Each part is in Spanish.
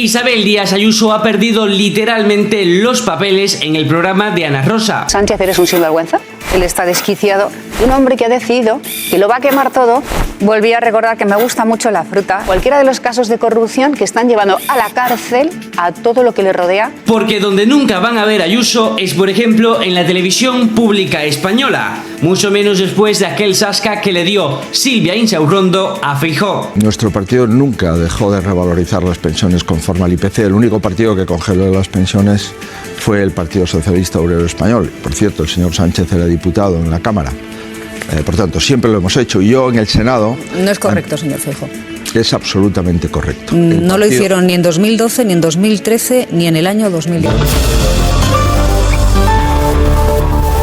Isabel Díaz Ayuso ha perdido literalmente los papeles en el programa de Ana Rosa. Sánchez, eres un sinvergüenza. Él está desquiciado. Un hombre que ha decidido que lo va a quemar todo. Volví a recordar que me gusta mucho la fruta. Cualquiera de los casos de corrupción que están llevando a la cárcel a todo lo que le rodea. Porque donde nunca van a ver a Ayuso es, por ejemplo, en la televisión pública española. Mucho menos después de aquel zasca que le dio Silvia Insaurrondo a Feijóo. Nuestro partido nunca dejó de revalorizar las pensiones conforme al IPC. El único partido que congeló las pensiones fue el Partido Socialista Obrero Español. Por cierto, el señor Sánchez era diputado en la Cámara. Por tanto, siempre lo hemos hecho. Y yo en el Senado... No es correcto, señor Feijóo. Es absolutamente correcto. No lo hicieron ni en 2012, ni en 2013, ni en el año 2012.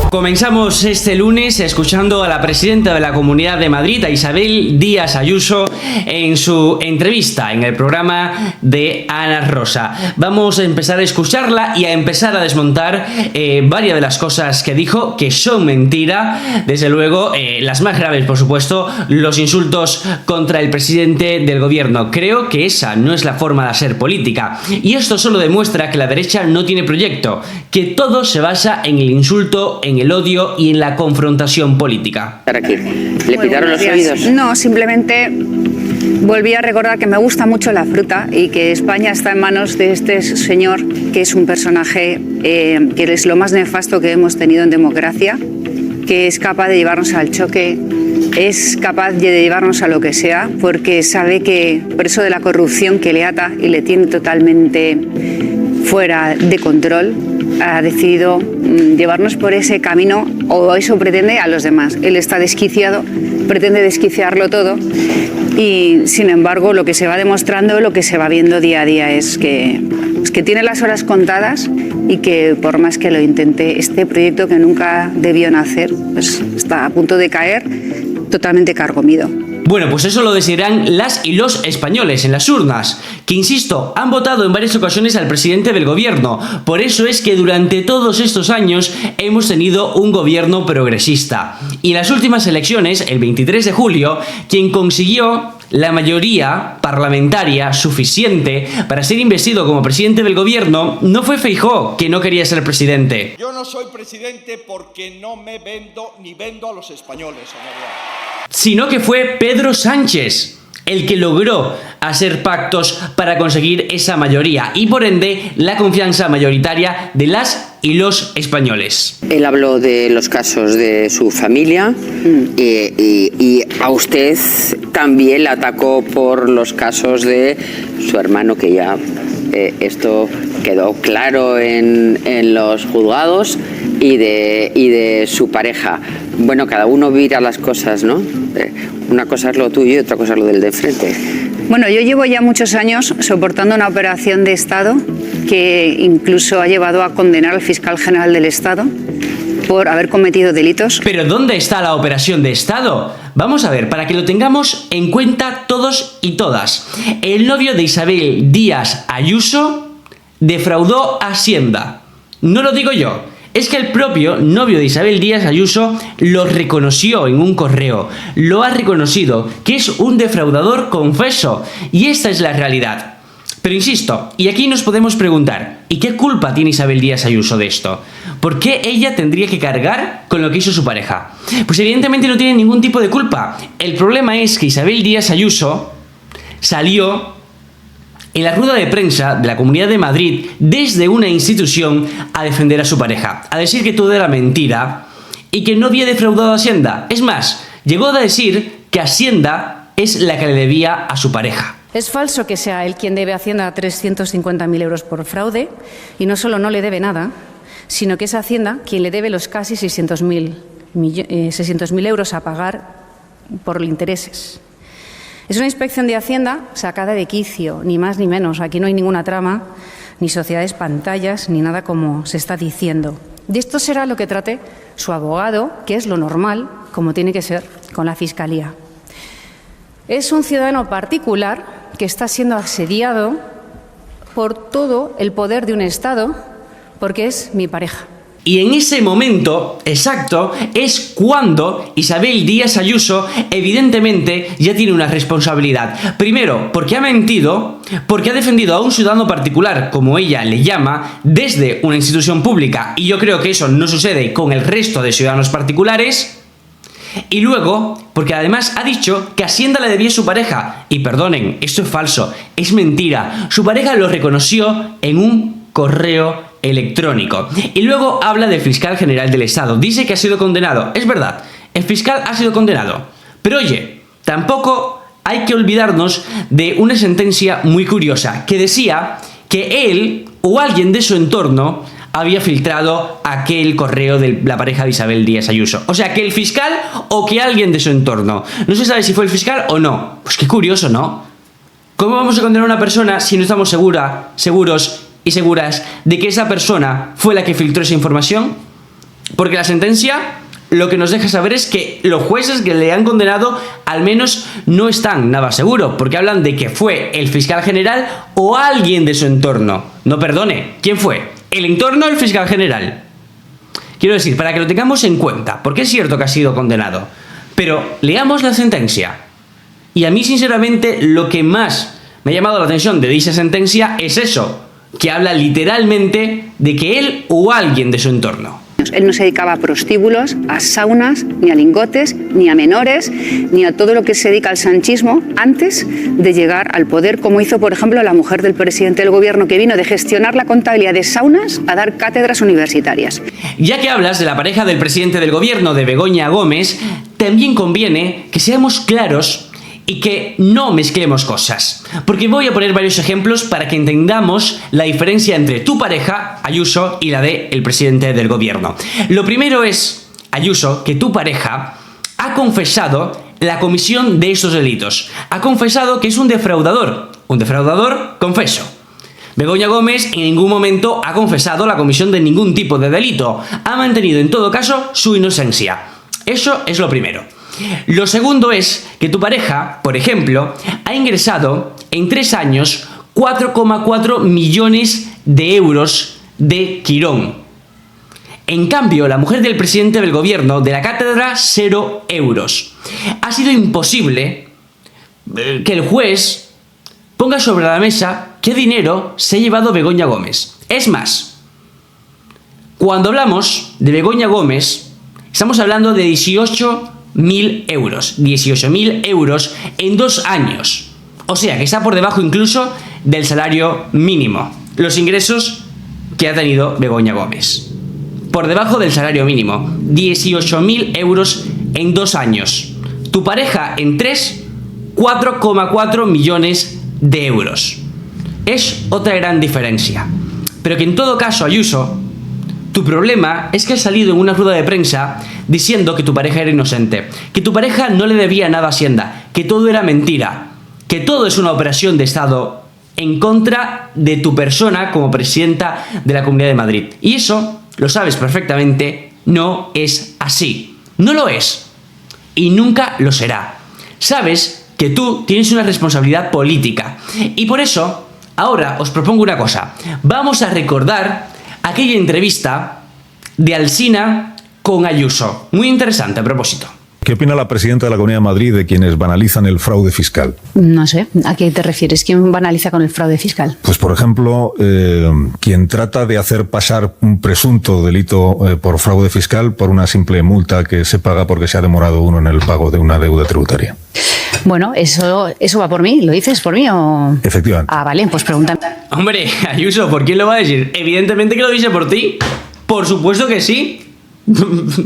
Comenzamos este lunes escuchando a la presidenta de la Comunidad de Madrid, a Isabel Díaz Ayuso, en su entrevista en el programa de Ana Rosa. Vamos a empezar a escucharla y a empezar a desmontar varias de las cosas que dijo, que son mentira. Desde luego, las más graves, por supuesto, los insultos contra el presidente del gobierno. Creo que esa no es la forma de hacer política. Y esto solo demuestra que la derecha no tiene proyecto, que todo se basa en el insulto, en el odio y en la confrontación política. ¿Le pitaron los oídos? No, simplemente volví a recordar que me gusta mucho la fruta y que España está en manos de este señor, que es un personaje que es lo más nefasto que hemos tenido en democracia, que es capaz de llevarnos al choque, es capaz de llevarnos a lo que sea, porque sabe que por eso de la corrupción que le ata y le tiene totalmente fuera de control, ha decidido llevarnos por ese camino, o eso pretende, a los demás. Él está desquiciado, pretende desquiciarlo todo y, sin embargo, lo que se va demostrando, lo que se va viendo día a día es que tiene las horas contadas y que, por más que lo intente, este proyecto que nunca debió nacer, pues está a punto de caer totalmente carcomido. Bueno, pues eso lo decidirán las y los españoles en las urnas, que, insisto, han votado en varias ocasiones al presidente del gobierno. Por eso es que durante todos estos años hemos tenido un gobierno progresista. Y en las últimas elecciones, el 23 de julio, quien consiguió la mayoría parlamentaria suficiente para ser investido como presidente del gobierno no fue Feijóo, que no quería ser presidente. Yo no soy presidente porque no me vendo ni vendo a los españoles, señoría. Sino que fue Pedro Sánchez el que logró hacer pactos para conseguir esa mayoría y, por ende, la confianza mayoritaria de las y los españoles. Él habló de los casos de su familia y a usted también le atacó por los casos de su hermano, que ya esto quedó claro en los juzgados, y de su pareja. Bueno, cada uno mira las cosas, ¿no? Una cosa es lo tuyo y otra cosa es lo del de frente. Bueno, yo llevo ya muchos años soportando una operación de Estado que incluso ha llevado a condenar al fiscal general del Estado por haber cometido delitos. ¿Pero dónde está la operación de Estado? Vamos a ver, para que lo tengamos en cuenta todos y todas. El novio de Isabel Díaz Ayuso defraudó a Hacienda. No lo digo yo. Es que el propio novio de Isabel Díaz Ayuso lo reconoció en un correo. Lo ha reconocido, que es un defraudador confeso. Y esta es la realidad. Pero insisto, y aquí nos podemos preguntar, ¿y qué culpa tiene Isabel Díaz Ayuso de esto? ¿Por qué ella tendría que cargar con lo que hizo su pareja? Pues evidentemente no tiene ningún tipo de culpa. El problema es que Isabel Díaz Ayuso salió en la rueda de prensa de la Comunidad de Madrid desde una institución a defender a su pareja, a decir que todo era mentira y que no había defraudado a Hacienda. Es más, llegó a decir que Hacienda es la que le debía a su pareja. Es falso que sea él quien debe a Hacienda 350.000 euros por fraude, y no solo no le debe nada, sino que es Hacienda quien le debe los casi 600.000 euros a pagar por intereses. Es una inspección de Hacienda sacada de quicio, ni más ni menos. Aquí no hay ninguna trama, ni sociedades pantallas, ni nada como se está diciendo. De esto será lo que trate su abogado, que es lo normal, como tiene que ser, con la Fiscalía. Es un ciudadano particular que está siendo asediado por todo el poder de un Estado, porque es mi pareja. Y en ese momento exacto es cuando Isabel Díaz Ayuso evidentemente ya tiene una responsabilidad. Primero, porque ha mentido, porque ha defendido a un ciudadano particular, como ella le llama, desde una institución pública, y yo creo que eso no sucede con el resto de ciudadanos particulares. Y luego, porque además ha dicho que Hacienda le debía a su pareja. Y perdonen, esto es falso, es mentira. Su pareja lo reconoció en un correo electrónico. Y luego habla del fiscal general del Estado. Dice que ha sido condenado. Es verdad, el fiscal ha sido condenado. Pero oye, tampoco hay que olvidarnos de una sentencia muy curiosa que decía que él o alguien de su entorno había filtrado aquel correo de la pareja de Isabel Díaz Ayuso. O sea, que el fiscal o que alguien de su entorno. No se sabe si fue el fiscal o no. Pues qué curioso, ¿no? ¿Cómo vamos a condenar a una persona si no estamos seguros y seguras de que esa persona fue la que filtró esa información? Porque la sentencia lo que nos deja saber es que los jueces que le han condenado al menos no están nada seguros, porque hablan de que fue el fiscal general o alguien de su entorno. No, perdone, ¿quién fue? ¿El entorno del fiscal general? Quiero decir, para que lo tengamos en cuenta, porque es cierto que ha sido condenado, pero leamos la sentencia. Y a mí, sinceramente, lo que más me ha llamado la atención de dicha sentencia es eso, que habla literalmente de que él o alguien de su entorno. Él no se dedicaba a prostíbulos, a saunas, ni a lingotes, ni a menores, ni a todo lo que se dedica al sanchismo antes de llegar al poder, como hizo, por ejemplo, la mujer del presidente del gobierno, que vino de gestionar la contabilidad de saunas a dar cátedras universitarias. Ya que hablas de la pareja del presidente del gobierno, de Begoña Gómez, también conviene que seamos claros y que no mezclemos cosas. Porque voy a poner varios ejemplos para que entendamos la diferencia entre tu pareja, Ayuso, y la del presidente del gobierno. Lo primero es, Ayuso, que tu pareja ha confesado la comisión de estos delitos. Ha confesado que es un defraudador confeso. Begoña Gómez en ningún momento ha confesado la comisión de ningún tipo de delito. Ha mantenido en todo caso su inocencia. Eso es lo primero. Lo segundo es que tu pareja, por ejemplo, ha ingresado en 3 años 4,4 millones de euros de Quirón. En cambio, la mujer del presidente del gobierno de la cátedra, 0 euros. Ha sido imposible que el juez ponga sobre la mesa qué dinero se ha llevado Begoña Gómez. Es más, cuando hablamos de Begoña Gómez, estamos hablando de 18.000 euros. 18.000 euros en 2 años. O sea, que está por debajo incluso del salario mínimo. Los ingresos que ha tenido Begoña Gómez. Por debajo del salario mínimo. 18.000 euros en 2 años. Tu pareja en 3, 4,4 millones de euros. Es otra gran diferencia. Pero que en todo caso, Ayuso, tu problema es que has salido en una rueda de prensa diciendo que tu pareja era inocente, que tu pareja no le debía nada a Hacienda, que todo era mentira, que todo es una operación de Estado en contra de tu persona como presidenta de la Comunidad de Madrid. Y eso, lo sabes perfectamente, no es así. No lo es. Y nunca lo será. Sabes que tú tienes una responsabilidad política. Y por eso, ahora os propongo una cosa. Vamos a recordar aquella entrevista de Alsina con Ayuso. Muy interesante a propósito. ¿Qué opina la presidenta de la Comunidad de Madrid de quienes banalizan el fraude fiscal? No sé, ¿a qué te refieres? ¿Quién banaliza con el fraude fiscal? Pues, por ejemplo, quien trata de hacer pasar un presunto delito por fraude fiscal por una simple multa que se paga porque se ha demorado uno en el pago de una deuda tributaria. Bueno, eso va por mí. ¿Lo dices por mí o...? Efectivamente. Ah, vale, pues pregúntame. Hombre, Ayuso, ¿por quién lo va a decir? Evidentemente que lo dice por ti. Por supuesto que sí.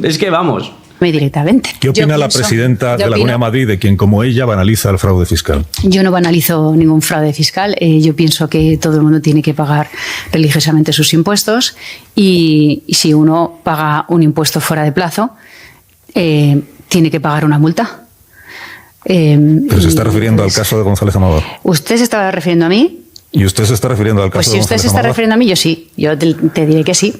Es que vamos. Directamente. ¿Qué opina la presidenta de la Comunidad de Madrid de quien, como ella, banaliza el fraude fiscal? Yo no banalizo ningún fraude fiscal. Yo pienso que todo el mundo tiene que pagar religiosamente sus impuestos y si uno paga un impuesto fuera de plazo, tiene que pagar una multa. Pero se está refiriendo al caso de González Amador. ¿Usted se estaba refiriendo a mí? ¿Y usted se está refiriendo al caso de González Amador? Pues si usted se está refiriendo a mí, yo sí. Yo te diré que sí.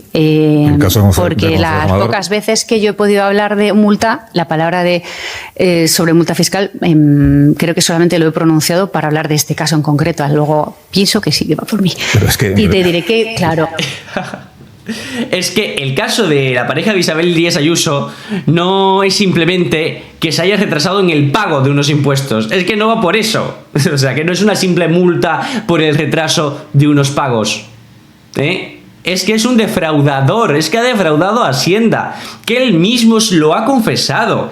Porque las pocas veces que yo he podido hablar de multa, la palabra sobre multa fiscal, creo que solamente lo he pronunciado para hablar de este caso en concreto. Luego pienso que sí que va por mí. Pero es que, y te diré que, claro... Es que el caso de la pareja de Isabel Díaz Ayuso no es simplemente que se haya retrasado en el pago de unos impuestos. Es que no va por eso. O sea, que no es una simple multa por el retraso de unos pagos. Es que es un defraudador. Es que ha defraudado a Hacienda. Que él mismo lo ha confesado.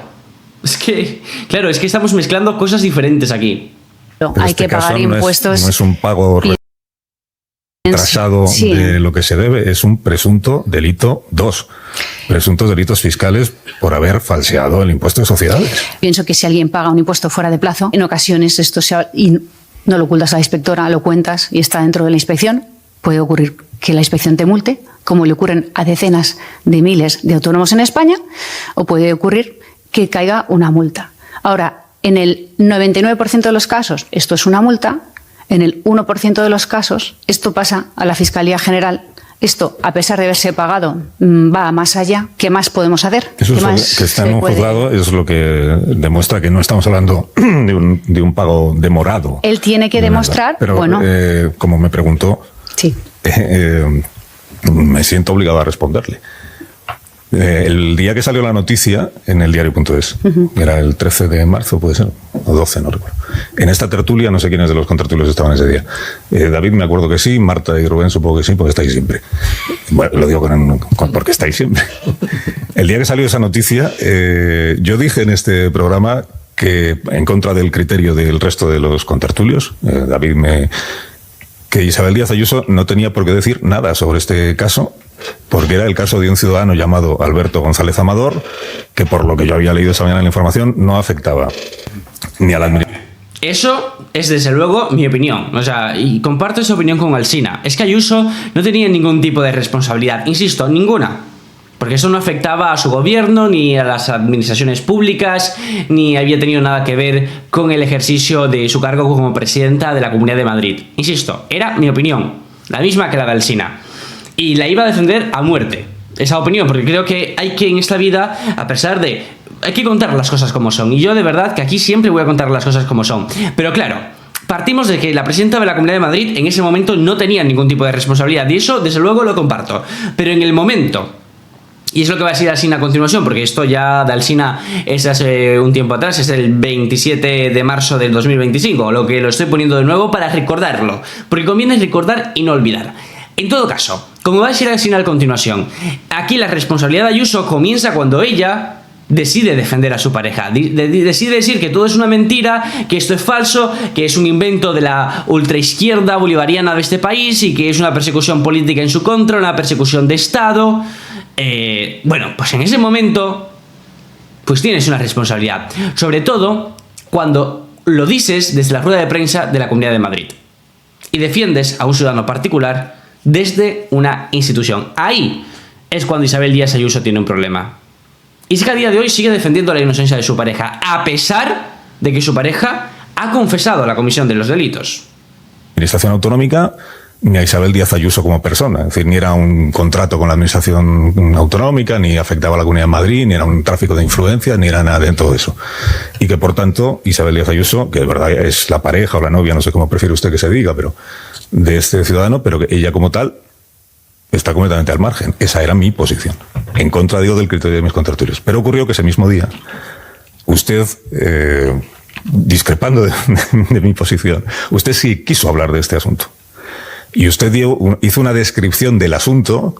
Es que, claro, es que estamos mezclando cosas diferentes aquí. Pero hay que pagar impuestos. No es un pago retrasado de lo que se debe, es un presunto delito 2. Presuntos delitos fiscales por haber falseado el impuesto de sociedades. Pienso que si alguien paga un impuesto fuera de plazo, en ocasiones esto y no lo ocultas a la inspectora, lo cuentas y está dentro de la inspección, puede ocurrir que la inspección te multe, como le ocurren a decenas de miles de autónomos en España, o puede ocurrir que caiga una multa. Ahora, en el 99% de los casos esto es una multa, en el 1% de los casos esto pasa a la Fiscalía General. Esto, a pesar de haberse pagado, va más allá. ¿Qué más podemos hacer? Eso es más que está en un juzgado, es lo que demuestra que no estamos hablando de un pago demorado. Él tiene que demostrar, pero, bueno... como me preguntó, sí. Me siento obligado a responderle. El día que salió la noticia en el diario.es, era el 13 de marzo, puede ser, o 12, no recuerdo. En esta tertulia, no sé quiénes de los contertulios estaban ese día. David, me acuerdo que sí, Marta y Rubén supongo que sí, porque estáis siempre. Bueno, lo digo porque estáis siempre. El día que salió esa noticia, yo dije en este programa que, en contra del criterio del resto de los contertulios, que Isabel Díaz Ayuso no tenía por qué decir nada sobre este caso, porque era el caso de un ciudadano llamado Alberto González Amador, que por lo que yo había leído esa mañana en la información, no afectaba ni a la administración. Eso es desde luego mi opinión, o sea, y comparto esa opinión con Alsina. Es que Ayuso no tenía ningún tipo de responsabilidad, insisto, ninguna. Porque eso no afectaba a su gobierno, ni a las administraciones públicas, ni había tenido nada que ver con el ejercicio de su cargo como presidenta de la Comunidad de Madrid. Insisto, era mi opinión, la misma que la de Alsina. Y la iba a defender a muerte, esa opinión, porque creo que hay que en esta vida, a pesar de... hay que contar las cosas como son. Y yo de verdad que aquí siempre voy a contar las cosas como son. Pero claro, partimos de que la presidenta de la Comunidad de Madrid en ese momento no tenía ningún tipo de responsabilidad. Y eso, desde luego, lo comparto. Pero en el momento... y es lo que va a decir Alsina a continuación, porque esto ya de Alsina es hace un tiempo atrás, es el 27 de marzo del 2025, lo que lo estoy poniendo de nuevo para recordarlo, porque conviene recordar y no olvidar. En todo caso, como va a decir Alsina a continuación, aquí la responsabilidad de Ayuso comienza cuando ella decide defender a su pareja, decide decir que todo es una mentira, que esto es falso, que es un invento de la ultraizquierda bolivariana de este país y que es una persecución política en su contra, una persecución de Estado. Bueno, pues en ese momento pues tienes una responsabilidad, sobre todo cuando lo dices desde la rueda de prensa de la Comunidad de Madrid y defiendes a un ciudadano particular desde una institución. Ahí es cuando Isabel Díaz Ayuso tiene un problema. Y es que a día de hoy sigue defendiendo la inocencia de su pareja, a pesar de que su pareja ha confesado la comisión de los delitos. Administración autonómica, ni a Isabel Díaz Ayuso como persona. Es decir, ni era un contrato con la administración autonómica, ni afectaba a la Comunidad de Madrid, ni era un tráfico de influencias, ni era nada de todo eso. Y que, por tanto, Isabel Díaz Ayuso, que de verdad es la pareja o la novia, no sé cómo prefiere usted que se diga, pero de este ciudadano, pero que ella como tal está completamente al margen. Esa era mi posición. En contra, digo, del criterio de mis contertulios. Pero ocurrió que ese mismo día, usted... discrepando de mi posición, usted sí quiso hablar de este asunto. Y usted hizo una descripción del asunto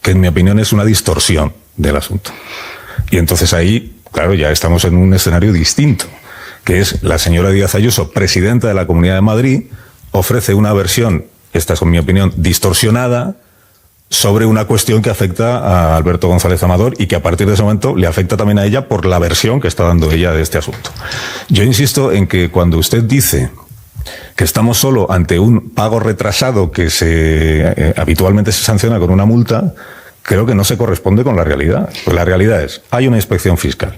que, en mi opinión, es una distorsión del asunto. Y entonces ahí, claro, ya estamos en un escenario distinto, que es la señora Díaz Ayuso, presidenta de la Comunidad de Madrid, ofrece una versión, esta es, en mi opinión, distorsionada, sobre una cuestión que afecta a Alberto González Amador y que a partir de ese momento le afecta también a ella por la versión que está dando ella de este asunto. Yo insisto en que cuando usted dice que estamos solo ante un pago retrasado que habitualmente se sanciona con una multa, creo que no se corresponde con la realidad. Pues la realidad es, hay una inspección fiscal.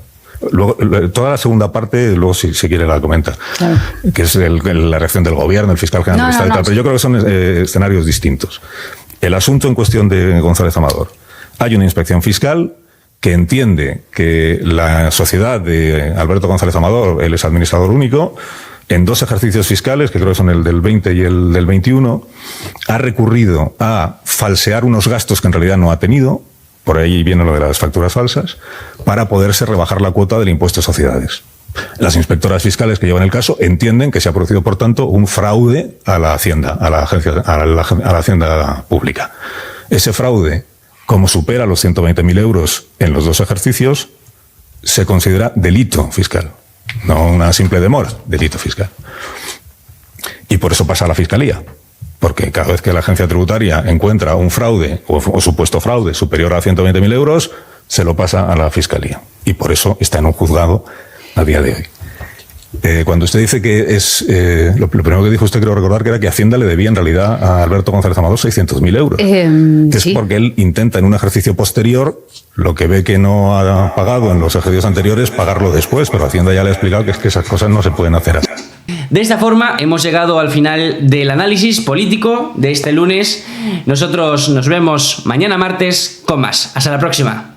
Luego, toda la segunda parte, luego si quiere la comenta, claro, que es la reacción del gobierno, el fiscal general del Estado y tal, pero yo creo que son escenarios distintos. El asunto en cuestión de González Amador. Hay una inspección fiscal que entiende que la sociedad de Alberto González Amador, él es administrador único, en 2 ejercicios fiscales, que creo que son el del 20 y el del 21, ha recurrido a falsear unos gastos que en realidad no ha tenido, por ahí viene lo de las facturas falsas, para poderse rebajar la cuota del impuesto a sociedades. Las inspectoras fiscales que llevan el caso entienden que se ha producido, por tanto, un fraude a la Hacienda, a la Hacienda Pública. Ese fraude, como supera los 120.000 euros en los 2 ejercicios, se considera delito fiscal, no una simple demora, delito fiscal. Y por eso pasa a la Fiscalía. Porque cada vez que la agencia tributaria encuentra un fraude o supuesto fraude superior a 120.000 euros, se lo pasa a la Fiscalía. Y por eso está en un juzgado a día de hoy. Cuando usted dice que es... lo primero que dijo usted, creo recordar, que era que Hacienda le debía en realidad a Alberto González Amador 600.000 euros. Es sí. porque él intenta en un ejercicio posterior, lo que ve que no ha pagado en los ejercicios anteriores, pagarlo después. Pero Hacienda ya le ha explicado que es que esas cosas no se pueden hacer así. De esta forma hemos llegado al final del análisis político de este lunes. Nosotros nos vemos mañana martes con más. Hasta la próxima.